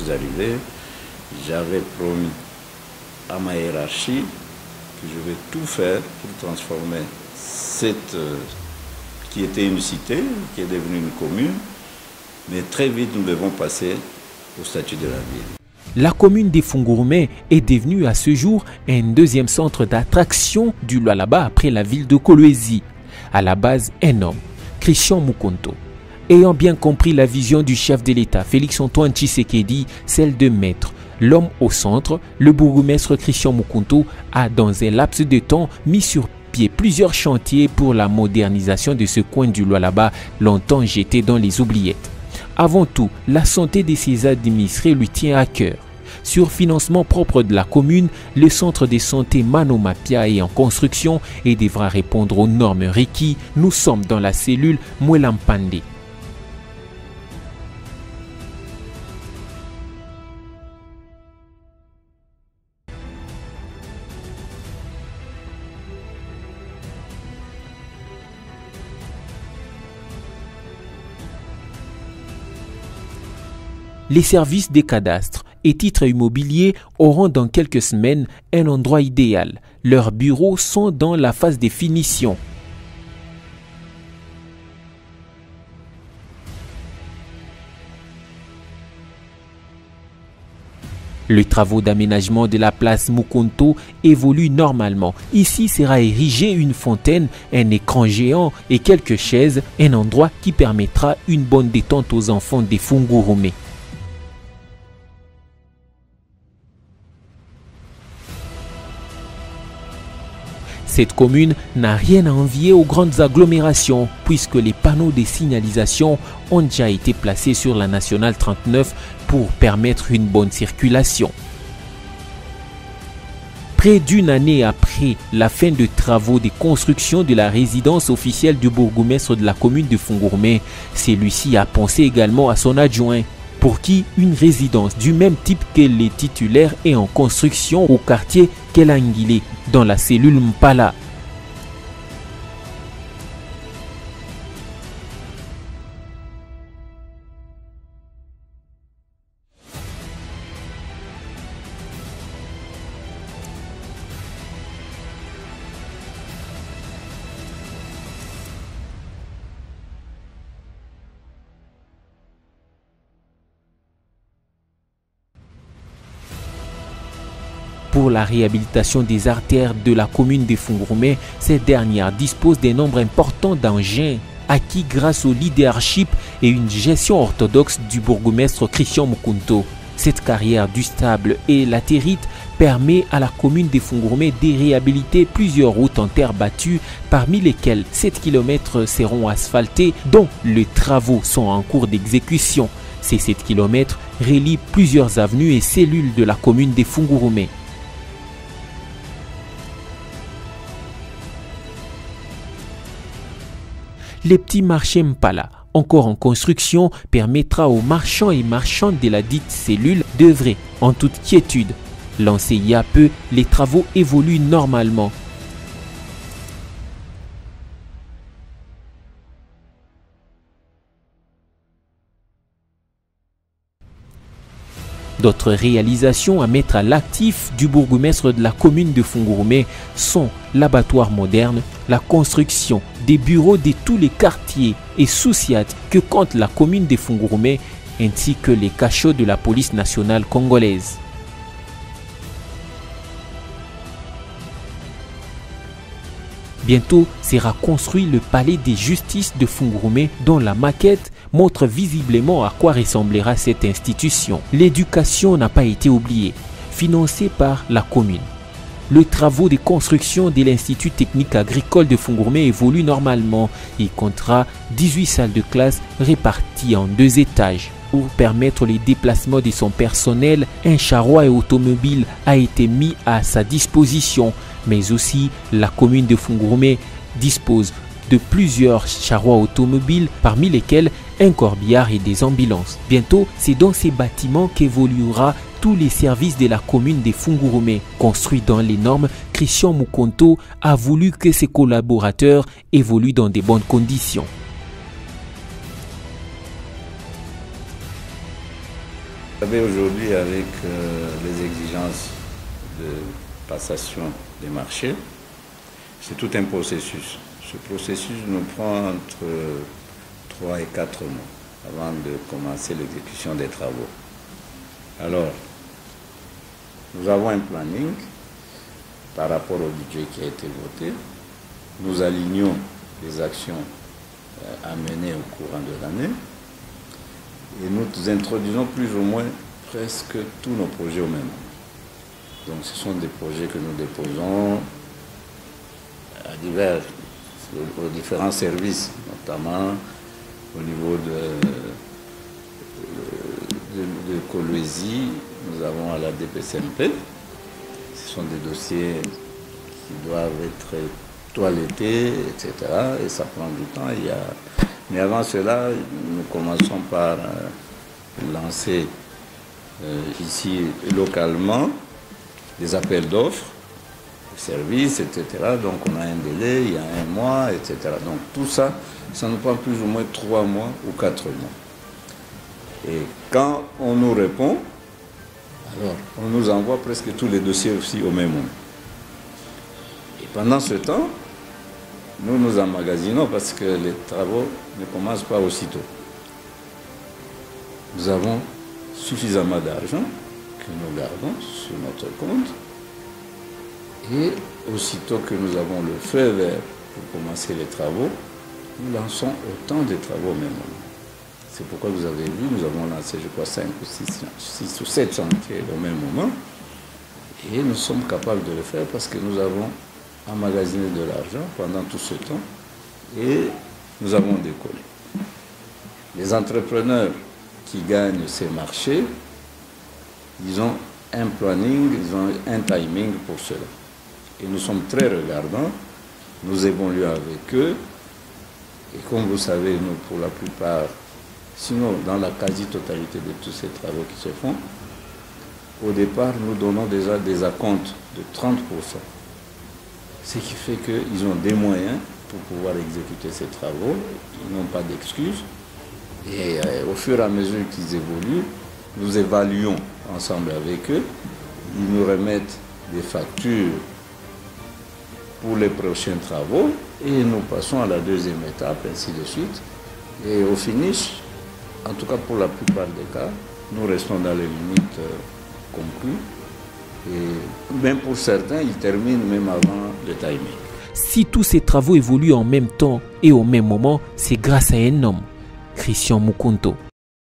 suis arrivé, j'avais promis à ma hiérarchie que je vais tout faire pour transformer cette qui était une cité, qui est devenue une commune, mais très vite nous devons passer au statut de la ville. La commune des Fungourmé est devenue à ce jour un deuxième centre d'attraction du Lualaba après la ville de Kolwezi. À la base, un homme, Christian Mukonto. Ayant bien compris la vision du chef de l'État, Félix-Antoine Tshisekedi, celle de mettre l'homme au centre, le bourgmestre Christian Mukonto a dans un laps de temps mis sur pied plusieurs chantiers pour la modernisation de ce coin du Lualaba longtemps jeté dans les oubliettes. Avant tout, la santé de ses administrés lui tient à cœur. Sur financement propre de la commune, le centre de santé Manomapia est en construction et devra répondre aux normes requises. Nous sommes dans la cellule Mwelampande. Les services des cadastres et titres immobiliers auront dans quelques semaines un endroit idéal. Leurs bureaux sont dans la phase de finition. Les travaux d'aménagement de la place Mukonto évoluent normalement. Ici sera érigée une fontaine, un écran géant et quelques chaises, un endroit qui permettra une bonne détente aux enfants des Fungourmé. Cette commune n'a rien à envier aux grandes agglomérations puisque les panneaux de signalisation ont déjà été placés sur la nationale 39 pour permettre une bonne circulation. Près d'une année après la fin de travaux de construction de la résidence officielle du bourgmestre de la commune de Fungourmé, celui-ci a pensé également à son adjoint, pour qui une résidence du même type que les titulaires est en construction au quartier Kelangile, dans la cellule Mpala. Pour la réhabilitation des artères de la commune de Fungourmé, cette dernière dispose d'un nombre important d'engins acquis grâce au leadership et une gestion orthodoxe du bourgmestre Christian Mukonto. Cette carrière du stable et latérite permet à la commune de Fungourmé de réhabiliter plusieurs routes en terre battue, parmi lesquelles 7 km seront asphaltés, dont les travaux sont en cours d'exécution. Ces 7 km relient plusieurs avenues et cellules de la commune de Fungourmé. Les petits marchés Mpala, encore en construction, permettra aux marchands et marchandes de la dite cellule d'œuvrer en toute quiétude. Lancés il y a peu, les travaux évoluent normalement. D'autres réalisations à mettre à l'actif du bourgmestre de la commune de Fungourmé sont l'abattoir moderne, la construction des bureaux de tous les quartiers et sous-SIAT que compte la commune de Fungourmé, ainsi que les cachots de la police nationale congolaise. Bientôt sera construit le palais des justices de Fungourmé dont la maquette montre visiblement à quoi ressemblera cette institution. L'éducation n'a pas été oubliée, financée par la commune. Les travaux de construction de l'Institut technique agricole de Fungourmé évoluent normalement. Il comptera 18 salles de classe réparties en 2 étages. Pour permettre les déplacements de son personnel, un charroi et automobile a été mis à sa disposition. Mais aussi, la commune de Fungourmé dispose de plusieurs charrois automobiles, parmi lesquels un corbillard et des ambulances. Bientôt, c'est dans ces bâtiments qu'évoluera tous les services de la commune de Fungourmé. Construit dans les normes, Christian Mukonto a voulu que ses collaborateurs évoluent dans de bonnes conditions. Vous savez, aujourd'hui, avec les exigences de passation des marchés, c'est tout un processus. Ce processus nous prend entre 3 et 4 mois avant de commencer l'exécution des travaux. Alors, nous avons un planning par rapport au budget qui a été voté. Nous alignons les actions à mener au courant de l'année et nous introduisons plus ou moins presque tous nos projets au même moment. Donc ce sont des projets que nous déposons aux différents services, notamment au niveau de Kolwezi, nous avons à la DPCMP. Ce sont des dossiers qui doivent être toilettés, etc. Et ça prend du temps. Mais avant cela, nous commençons par lancer ici localement des appels d'offres, services, etc. Donc on a un délai, il y a 1 mois, etc. Donc tout ça, ça nous prend plus ou moins 3 mois ou 4 mois. Et quand on nous répond, alors on nous envoie presque tous les dossiers aussi au même moment. Et pendant ce temps, nous nous emmagasinons parce que les travaux ne commencent pas aussitôt. Nous avons suffisamment d'argent que nous gardons sur notre compte et aussitôt que nous avons le feu vert pour commencer les travaux, nous lançons autant de travaux au même moment. C'est pourquoi vous avez vu, nous avons lancé, je crois, 5 ou 6 ou 7 chantiers au même moment et nous sommes capables de le faire parce que nous avons emmagasiné de l'argent pendant tout ce temps et nous avons décollé. Les entrepreneurs qui gagnent ces marchés, ils ont un planning, ils ont un timing pour cela. Et nous sommes très regardants, nous évoluons avec eux. Et comme vous savez, nous, pour la plupart, sinon dans la quasi-totalité de tous ces travaux qui se font, au départ, nous donnons déjà des acomptes de 30%. Ce qui fait qu'ils ont des moyens pour pouvoir exécuter ces travaux, ils n'ont pas d'excuses. Et au fur et à mesure qu'ils évoluent, nous évaluons ensemble avec eux, ils nous remettent des factures pour les prochains travaux et nous passons à la deuxième étape, ainsi de suite. Et au finish, en tout cas pour la plupart des cas, nous restons dans les limites conclues. Et même pour certains, ils terminent même avant le timing. Si tous ces travaux évoluent en même temps et au même moment, c'est grâce à un homme, Christian Mukunto.